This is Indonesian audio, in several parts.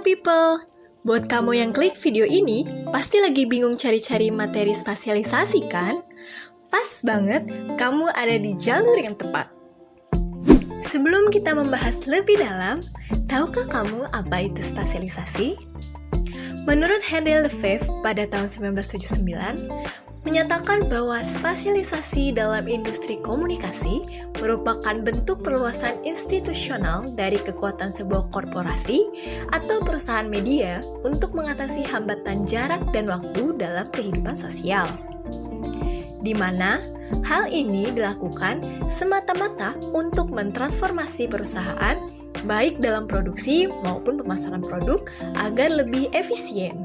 people! Buat kamu yang klik video ini, pasti lagi bingung cari-cari materi spasialisasi kan? Pas banget, kamu ada di jalur yang tepat. Sebelum kita membahas lebih dalam, tahukah kamu apa itu spasialisasi? Menurut Henry Lefebvre pada tahun 1979, menyatakan bahwa spasialisasi dalam industri komunikasi merupakan bentuk perluasan institusional dari kekuatan sebuah korporasi atau perusahaan media untuk mengatasi hambatan jarak dan waktu dalam kehidupan sosial. Di mana hal ini dilakukan semata-mata untuk mentransformasi perusahaan baik dalam produksi maupun pemasaran produk agar lebih efisien.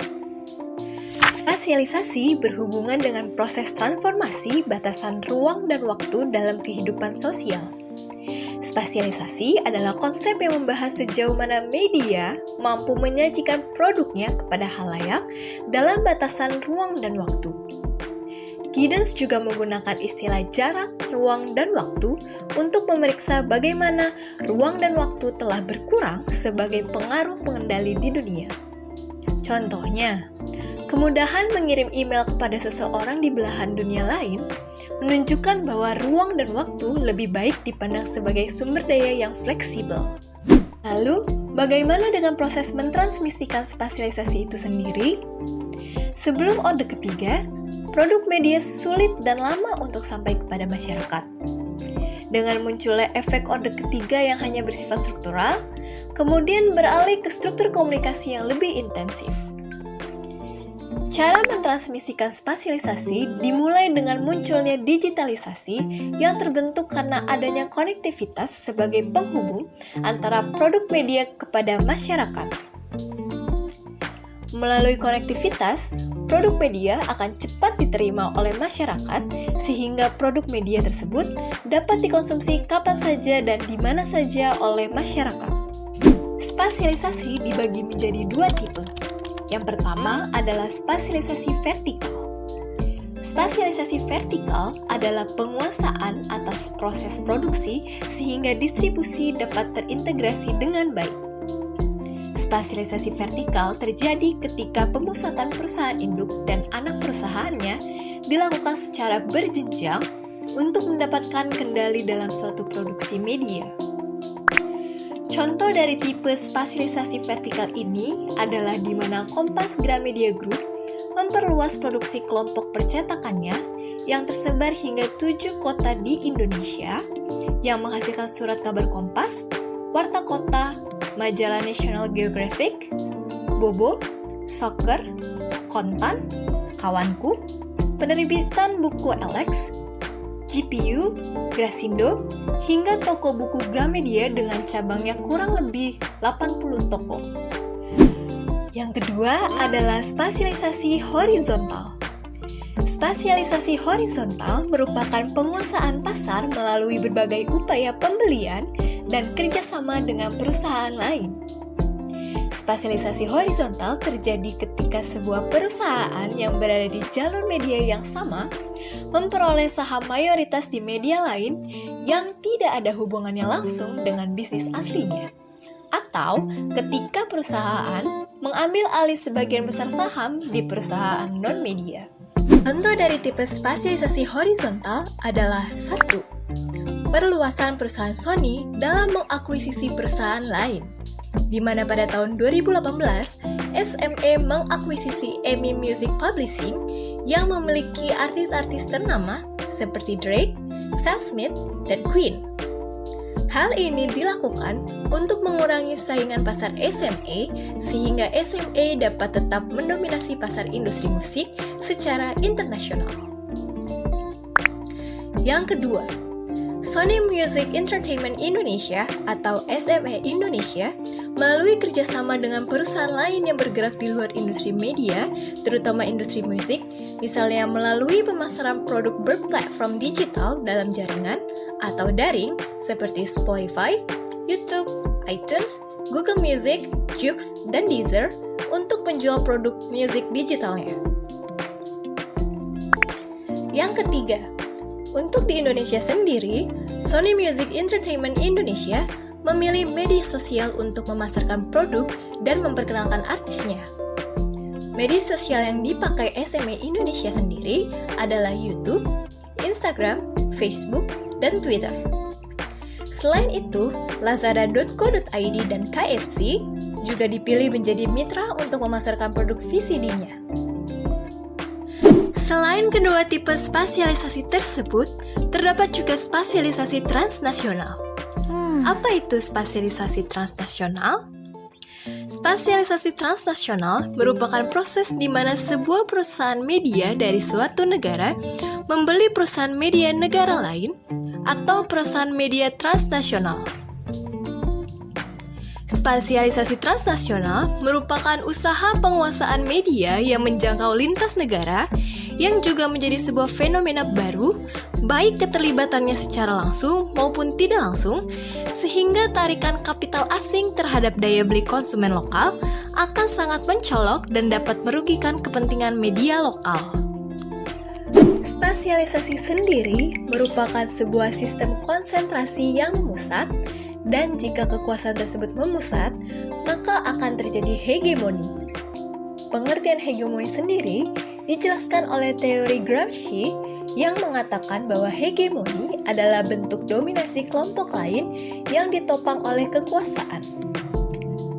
Spasialisasi berhubungan dengan proses transformasi batasan ruang dan waktu dalam kehidupan sosial. Spasialisasi adalah konsep yang membahas sejauh mana media mampu menyajikan produknya kepada khalayak dalam batasan ruang dan waktu. Giddens juga menggunakan istilah jarak, ruang, dan waktu untuk memeriksa bagaimana ruang dan waktu telah berkurang sebagai pengaruh pengendali di dunia. Contohnya, kemudahan mengirim email kepada seseorang di belahan dunia lain menunjukkan bahwa ruang dan waktu lebih baik dipandang sebagai sumber daya yang fleksibel. Lalu, bagaimana dengan proses mentransmisikan spasialisasi itu sendiri? Sebelum orde ketiga, produk media sulit dan lama untuk sampai kepada masyarakat. Dengan munculnya efek orde ketiga yang hanya bersifat struktural, kemudian beralih ke struktur komunikasi yang lebih intensif. Cara mentransmisikan spasialisasi dimulai dengan munculnya digitalisasi yang terbentuk karena adanya konektivitas sebagai penghubung antara produk media kepada masyarakat. Melalui konektivitas, produk media akan cepat diterima oleh masyarakat sehingga produk media tersebut dapat dikonsumsi kapan saja dan di mana saja oleh masyarakat. Spasialisasi dibagi menjadi dua tipe. Yang pertama adalah spasialisasi vertikal. Spasialisasi vertikal adalah penguasaan atas proses produksi sehingga distribusi dapat terintegrasi dengan baik. Spasialisasi vertikal terjadi ketika pemusatan perusahaan induk dan anak perusahaannya dilakukan secara berjenjang untuk mendapatkan kendali dalam suatu produksi media. Contoh dari tipe spasialisasi vertikal ini adalah di mana Kompas Gramedia Group memperluas produksi kelompok percetakannya yang tersebar hingga 7 kota di Indonesia yang menghasilkan surat kabar Kompas, Warta Kota, Majalah National Geographic, Bobo, Soccer, Kontan, Kawanku, penerbitan buku Alex, GPU, Grasindo, hingga toko buku Gramedia dengan cabangnya kurang lebih 80 toko. Yang kedua adalah spasialisasi horizontal. Spasialisasi horizontal merupakan penguasaan pasar melalui berbagai upaya pembelian dan kerjasama dengan perusahaan lain. Spasialisasi horizontal terjadi ketika sebuah perusahaan yang berada di jalur media yang sama memperoleh saham mayoritas di media lain yang tidak ada hubungannya langsung dengan bisnis aslinya, atau ketika perusahaan mengambil alih sebagian besar saham di perusahaan non-media. Contoh dari tipe spasialisasi horizontal adalah 1. Perluasan perusahaan Sony dalam mengakuisisi perusahaan lain, di mana pada tahun 2018, SME mengakuisisi EMI Music Publishing yang memiliki artis-artis ternama seperti Drake, Sam Smith, dan Queen. Hal ini dilakukan untuk mengurangi saingan pasar SME sehingga SME dapat tetap mendominasi pasar industri musik secara internasional. Yang kedua, Sony Music Entertainment Indonesia atau SME Indonesia melalui kerjasama dengan perusahaan lain yang bergerak di luar industri media, terutama industri musik, misalnya melalui pemasaran produk berplatform digital dalam jaringan atau daring seperti Spotify, YouTube, iTunes, Google Music, Joox, dan Deezer untuk menjual produk musik digitalnya. Yang ketiga, untuk di Indonesia sendiri, Sony Music Entertainment Indonesia memilih media sosial untuk memasarkan produk dan memperkenalkan artisnya. Media sosial yang dipakai SME Indonesia sendiri adalah YouTube, Instagram, Facebook, dan Twitter. Selain itu, lazada.co.id dan KFC juga dipilih menjadi mitra untuk memasarkan produk VCD-nya. Selain kedua tipe spasialisasi tersebut, terdapat juga spasialisasi transnasional. Apa itu spasialisasi transnasional? Spasialisasi transnasional merupakan proses di mana sebuah perusahaan media dari suatu negara membeli perusahaan media negara lain atau perusahaan media transnasional. Spasialisasi transnasional merupakan usaha penguasaan media yang menjangkau lintas negara yang juga menjadi sebuah fenomena baru, baik keterlibatannya secara langsung maupun tidak langsung, sehingga tarikan kapital asing terhadap daya beli konsumen lokal akan sangat mencolok dan dapat merugikan kepentingan media lokal. Spasialisasi sendiri merupakan sebuah sistem konsentrasi yang memusat, dan jika kekuasaan tersebut memusat, maka akan terjadi hegemoni. Pengertian hegemoni sendiri dijelaskan oleh teori Gramsci yang mengatakan bahwa hegemoni adalah bentuk dominasi kelompok lain yang ditopang oleh kekuasaan.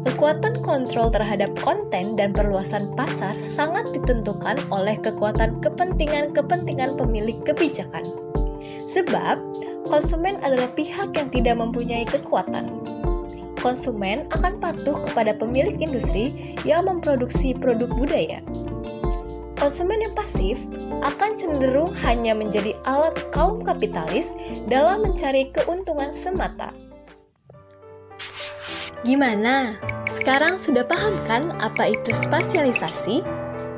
Kekuatan kontrol terhadap konten dan perluasan pasar sangat ditentukan oleh kekuatan kepentingan-kepentingan pemilik kebijakan. Sebab, konsumen adalah pihak yang tidak mempunyai kekuatan. Konsumen akan patuh kepada pemilik industri yang memproduksi produk budaya. Konsumen yang pasif akan cenderung hanya menjadi alat kaum kapitalis dalam mencari keuntungan semata. Gimana? Sekarang sudah paham kan apa itu spasialisasi?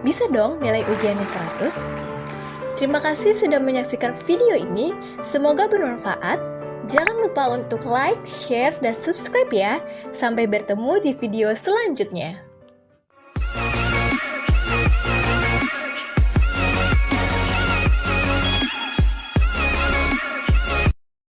Bisa dong nilai ujiannya 100? Terima kasih sudah menyaksikan video ini, semoga bermanfaat. Jangan lupa untuk like, share, dan subscribe ya. Sampai bertemu di video selanjutnya.